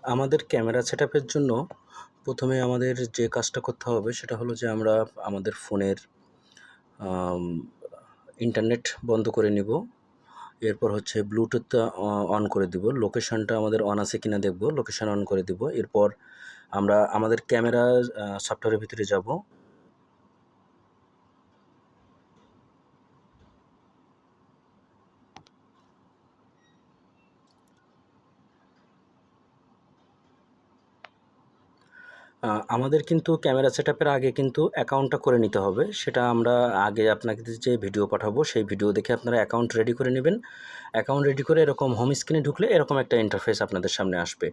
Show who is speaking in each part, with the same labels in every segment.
Speaker 1: আমাদের ক্যামেরা সেটআপের জন্য প্রথমে আমাদের যে কাজটা করতে হবে সেটা হলো যে আমরা আমাদের ফোনের ইন্টারনেট বন্ধ করে নিব। এরপর হচ্ছে ব্লুটুথটা অন করে দিব, লোকেশনটা আমাদের অন আছে কিনা দেখব, লোকেশন অন করে দিব। এরপর আমরা আমাদের ক্যামেরা সফটওয়্যারের ভিতরে যাব। আমাদের কিন্তু ক্যামেরা সেটআপের আগে কিন্তু অ্যাকাউন্টটা করে নিতে হবে। সেটা আমরা আগে আপনাকে যে ভিডিও পাঠাবো সেই ভিডিও দেখে আপনারা অ্যাকাউন্ট রেডি করে নেবেন। অ্যাকাউন্ট রেডি করে এরকম হোম স্ক্রিনে ঢুকলে এরকম একটা ইন্টারফেস আপনাদের সামনে আসবে।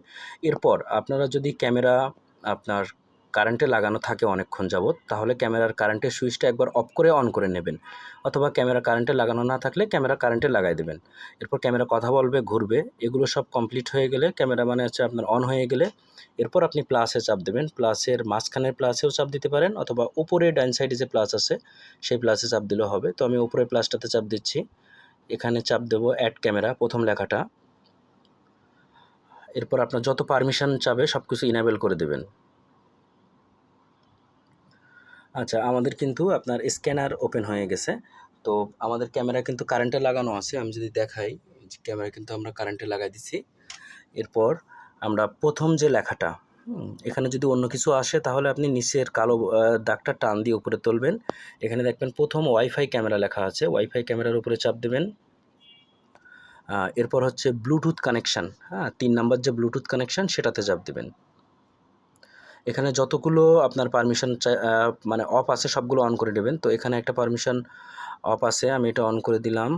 Speaker 1: এরপর আপনারা যদি ক্যামেরা আপনার কারেন্টে লাগানো থাকে অনেকক্ষণ যাবত, তাহলে ক্যামেরার কারেন্টের সুইচটা একবার অফ করে অন করে নেবেন, অথবা ক্যামেরা কারেন্টে লাগানো না থাকলে ক্যামেরা কারেন্টে লাগাই দেবেন। এরপর ক্যামেরা কথা বলবে, ঘুরবে। এগুলো সব কমপ্লিট হয়ে গেলে ক্যামেরা মানে হচ্ছে আপনার অন হয়ে গেলে এরপর আপনি প্লাসে চাপ দেবেন। প্লাসের মাঝখানের প্লাসেও চাপ দিতে পারেন, অথবা উপরে ডান সাইডে যে প্লাস আছে সেই প্লাসে চাপ দিলেও হবে। তো আমি উপরে প্লাসটাতে চাপ দিচ্ছি। এখানে চাপ দেবো অ্যাড ক্যামেরা, প্রথম লেখাটা। এরপর আপনার যত পারমিশন চাবে সব কিছু ইনেবল করে দেবেন। আচ্ছা, আমাদের কিন্তু আপনার স্ক্যানার ওপেন হয়ে গেছে। তো আমাদের ক্যামেরা কিন্তু কারেন্টে লাগানো আছে। আমি যদি দেখাই, ক্যামেরা কিন্তু আমরা কারেন্টে লাগাই দিছি। এরপর আমরা প্রথম যে লেখাটা, এখানে যদি অন্য কিছু আসে তাহলে আপনি নিচের কালো দাগটা টান দিয়ে উপরে তুলবেন। এখানে দেখবেন প্রথম ওয়াইফাই ক্যামেরা লেখা আছে, ওয়াইফাই ক্যামেরার উপরে চাপ দেবেন। এরপর হচ্ছে ব্লুটুথ কানেকশান, 3 নাম্বার যে ব্লুটুথ কানেকশান সেটাতে চাপ দেবেন। এখানে যতগুলো আপনার পারমিশন মানে অফ আছে সবগুলো অন করে দেবেন। তো এখানে একটা পারমিশন অফ আছে, আমি এটা অন করে দিলাম।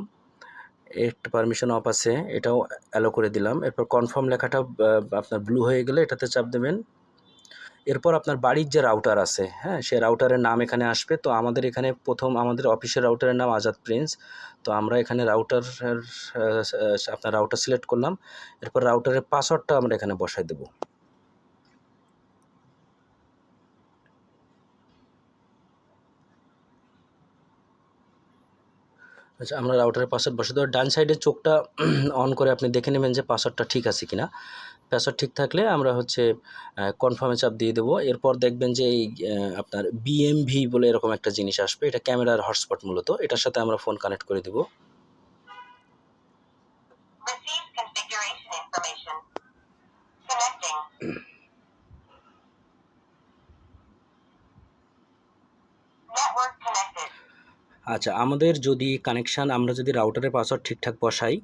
Speaker 1: একটা পারমিশন অফ আছে, এটাও অ্যালো করে দিলাম। এরপর কনফার্ম লেখাটা আপনার ব্লু হয়ে গেলে এটাতে চাপ দেবেন। এরপর আপনার বাড়ির যে রাউটার আছে, সেই রাউটারের নাম এখানে আসবে। তো আমাদের এখানে প্রথম আমাদের অফিসের রাউটারের নাম আজাদ প্রিন্স। তো আমরা এখানে আপনার রাউটার সিলেক্ট করলাম। এরপর রাউটারের পাসওয়ার্ডটা আমরা এখানে বসাই দেব। আচ্ছা, আমরা রাউটারের পাসওয়ার্ড বসে দেবো। ডান সাইডের চোখটা অন করে আপনি দেখে নেবেন যে পাসওয়ার্ডটা ঠিক আছে কিনা। পাসওয়ার্ড ঠিক থাকলে আমরা হচ্ছে কনফার্মে চাপ দিয়ে দেবো। এরপর দেখবেন যে এই আপনার বিএমভি বলে এরকম একটা জিনিস আসবে। এটা ক্যামেরার হটস্পট মূলত, এটার সাথে আমরা ফোন কানেক্ট করে দেবো। আচ্ছা, আমাদের যদি কানেকশান আমরা যদি রাউটারের পাসওয়ার্ড ঠিকঠাক বসাই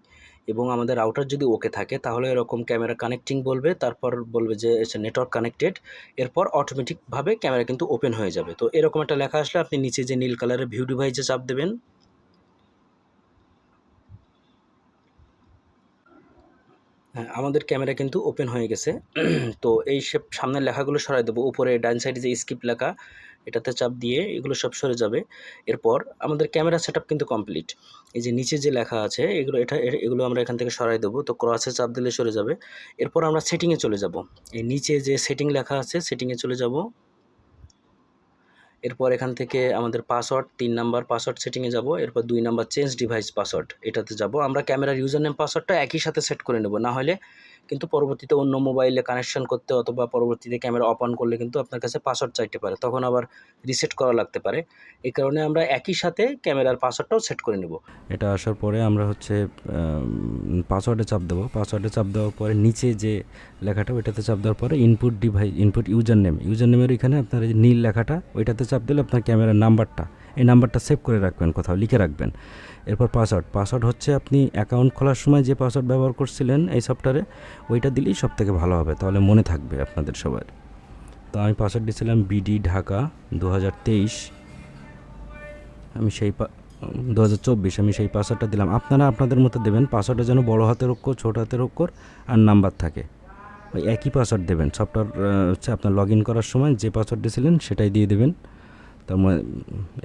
Speaker 1: এবং আমাদের রাউটার যদি ওকে থাকে, তাহলে এরকম ক্যামেরা কানেক্টিং বলবে, তারপর বলবে যে নেটওয়ার্ক কানেক্টেড। এরপর অটোমেটিকভাবে ক্যামেরা কিন্তু ওপেন হয়ে যাবে। তো এরকম একটা লেখা আসলে আপনি নিচে যে নীল কালারের ভিউ ডিভাইসে চাপ দেবেন। হ্যাঁ, আমাদের ক্যামেরা কিন্তু ওপেন হয়ে গেছে। তো এই সামনের লেখাগুলো সরাই দেবো। উপরে ডান সাইডে যে স্কিপ লেখা, এটাতে চাপ দিয়ে এগুলো সব সরে যাবে। এরপর আমাদের ক্যামেরা সেটআপ কিন্তু কমপ্লিট। এই যে নিচে যে লেখা আছে এগুলো আমরা এখান থেকে সরাই দেবো। তো ক্রসে চাপ দিলে সরে যাবে। এরপর আমরা সেটিংয়ে চলে যাব। এই নিচে যে সেটিং লেখা আছে সেটিংয়ে চলে যাব। এরপর এখান থেকে আমাদের পাসওয়ার্ড 3 নাম্বার পাসওয়ার্ড সেটিংয়ে যাব। এরপর 2 নাম্বার চেঞ্জ ডিভাইস পাসওয়ার্ড, এটাতে যাব। আমরা ক্যামেরার ইউজার নেম পাসওয়ার্ডটা একই সাথে সেট করে নেব, না হলে কিন্তু পরবর্তীতে অন্য মোবাইলে কানেকশন করতে অথবা পরবর্তীতে ক্যামেরা অফ অন করলে কিন্তু আপনার কাছে পাসওয়ার্ড চাইতে পারে, তখন আবার রিসেট করা লাগতে পারে। এই কারণে আমরা একই সাথে ক্যামেরার পাসওয়ার্ডটাও সেট করে নেব।
Speaker 2: এটা আসার পরে আমরা হচ্ছে পাসওয়ার্ডে চাপ দেবো। পাসওয়ার্ডে চাপ দেওয়ার পরে নিচে যে লেখাটা ওইটাতে চাপ দেওয়ার পরে ইনপুট ডিভাইস, ইনপুট ইউজার নেমের এখানে আপনার এই নীল লেখাটা ওইটাতে চাপ দিলে আপনার ক্যামেরার নাম্বারটা, এই নাম্বারটা সেভ করে রাখবেন, কোথাও লিখে রাখবেন। এরপর পাসওয়ার্ড হচ্ছে আপনি অ্যাকাউন্ট খোলার সময় যে পাসওয়ার্ড ব্যবহার করছিলেন এই সফটওয়্যারে, ওইটা দিলেই সব থেকে ভালো হবে, তাহলে মনে থাকবে আপনাদের সবার। তো আমি পাসওয়ার্ড দিয়েছিলাম বিডি ঢাকা 2023, আমি সেই 2024 আমি সেই পাসওয়ার্ডটা দিলাম। আপনারা আপনাদের মতো দেবেন। পাসওয়ার্ডটা যেন বড় হাতের অক্ষর, ছোট হাতের অক্ষর আর নাম্বার থাকে, ওই একই পাসওয়ার্ড দেবেন। সফটওয়্যার হচ্ছে আপনার লগ ইন করার সময় যে পাসওয়ার্ড দিয়েছিলেন সেটাই দিয়ে দেবেন। তার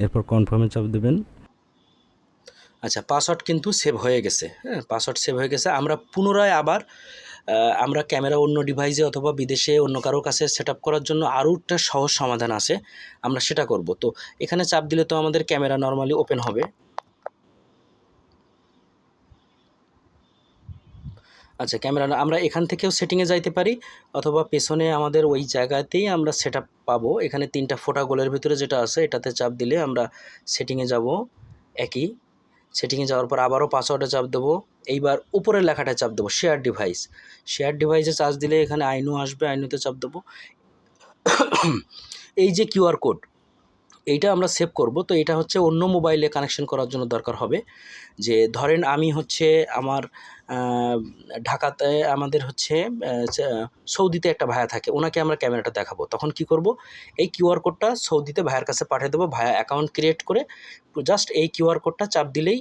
Speaker 2: এরপর কনফার্মে চাপ দেবেন।
Speaker 1: আচ্ছা, পাসওয়ার্ড কিন্তু সেভ হয়ে গেছে। পাসওয়ার্ড সেভ হয়ে গেছে। আমরা পুনরায় আবার আমরা ক্যামেরা অন্য ডিভাইসে অথবা বিদেশে অন্য কারোর কাছে সেট আপ করার জন্য আরও একটা সহজ সমাধান আছে, আমরা সেটা করব। তো এখানে চাপ দিলে তো আমাদের ক্যামেরা নর্মালি ওপেন হবে। আচ্ছা, ক্যামেরা আমরা এখান থেকেও সেটিংয়ে যাইতে পারি, অথবা পেছনে আমাদের ওই জায়গাতেই আমরা সেটআপ পাবো। এখানে 3টা ফোঁটা গোলের ভিতরে যেটা আছে এটাতে চাপ দিলে আমরা সেটিংয়ে যাব। একই সেটিংয়ে যাওয়ার পর আবারও পাসওয়ার্ডে চাপ দেবো। এইবার উপরের লেখাটায় চাপ দেবো শেয়ার ডিভাইস। শেয়ার ডিভাইসে চাপ দিলে এখানে আইনো আসবে, আইনোতে চাপ দেবো। এই যে কিউআর কোড এইটা আমরা সেভ করব, তো এটা হচ্ছে অন্য মোবাইলে কানেকশন করার জন্য দরকার হবে। যে ধরেন আমি হচ্ছে আমার ঢাকাতে আমাদের হচ্ছে সৌদিতে একটা ভায়া থাকে, ওনাকে আমরা ক্যামেরাটা দেখাবো, তখন কি করব, এই কিউআর কোডটা সৌদিতে ভাইয়ের কাছে পাঠিয়ে দেবো। ভায়া অ্যাকাউন্ট ক্রিয়েট করে জাস্ট এই কিউআর কোডটা চাপ দিলেই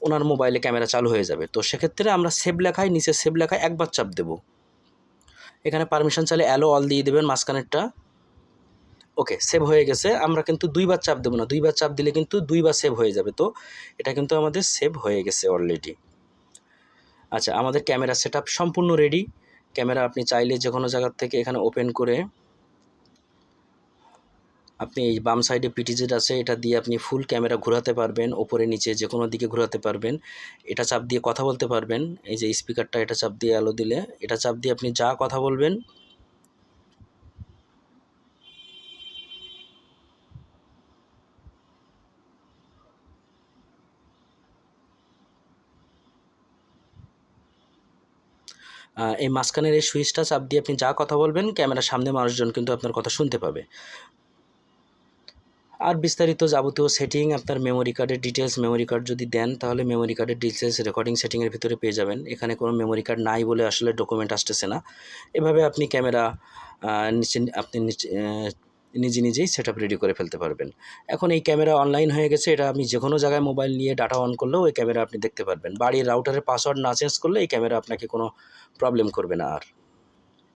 Speaker 1: ওনার মোবাইলে ক্যামেরা চালু হয়ে যাবে। তো সেক্ষেত্রে আমরা সেভ লেখায়, নিচে সেভ লেখায় একবার চাপ দেব। এখানে পারমিশন চাইলে অ্যালো অল দিয়ে দেবেন মাঝখানেরটা। ওকে, সেভ হয়ে গেছে। আমরা কিন্তু 2বার চাপ দেবো না, 2বার চাপ দিলে কিন্তু 2বার সেভ হয়ে যাবে। তো এটা কিন্তু আমাদের সেভ হয়ে গেছে অলরেডি। আচ্ছা, আমাদের ক্যামেরা সেটআপ সম্পূর্ণ রেডি। ক্যামেরা আপনি চাইলে যে কোনো জায়গার থেকে এখানে ওপেন করে আপনি এই বাম সাইডে পিটিজেড আছে, এটা দিয়ে আপনি ফুল ক্যামেরা ঘোরাতে পারবেন, ওপরে নিচে যে কোনো দিকে ঘোরাতে পারবেন। এটা চাপ দিয়ে কথা বলতে পারবেন, এই যে স্পিকারটা এটা চাপ দিয়ে আলো দিলে, এটা চাপ দিয়ে আপনি যা কথা বলবেন এই মাঝখানের এই সুইচটা চাপ দিয়ে আপনি যা কথা বলবেন ক্যামেরার সামনে মানুষজন কিন্তু আপনার কথা শুনতে পাবে। আর বিস্তারিত যাবতীয় সেটিং আপনার মেমোরি কার্ডের ডিটেলস, মেমোরি কার্ড যদি দেন তাহলে মেমোরি কার্ডের ডিটেলস রেকর্ডিং সেটিংয়ের ভিতরে পেয়ে যাবেন। এখানে কোনো মেমোরি কার্ড নাই বলে আসলে ডকুমেন্ট আসতেছে না। এভাবে আপনি ক্যামেরা নিজে নিজেই সেটআপ রেডি করে ফেলতে পারবেন। এখন এই ক্যামেরা অনলাইন হয়ে গেছে, এটা আপনি যে কোনো জায়গায় মোবাইল নিয়ে ডাটা অন করলেও এই ক্যামেরা আপনি দেখতে পারবেন। বাড়ির রাউটারের পাসওয়ার্ড না চেঞ্জ করলে এই ক্যামেরা আপনাকে কোনো প্রবলেম করবে না আর।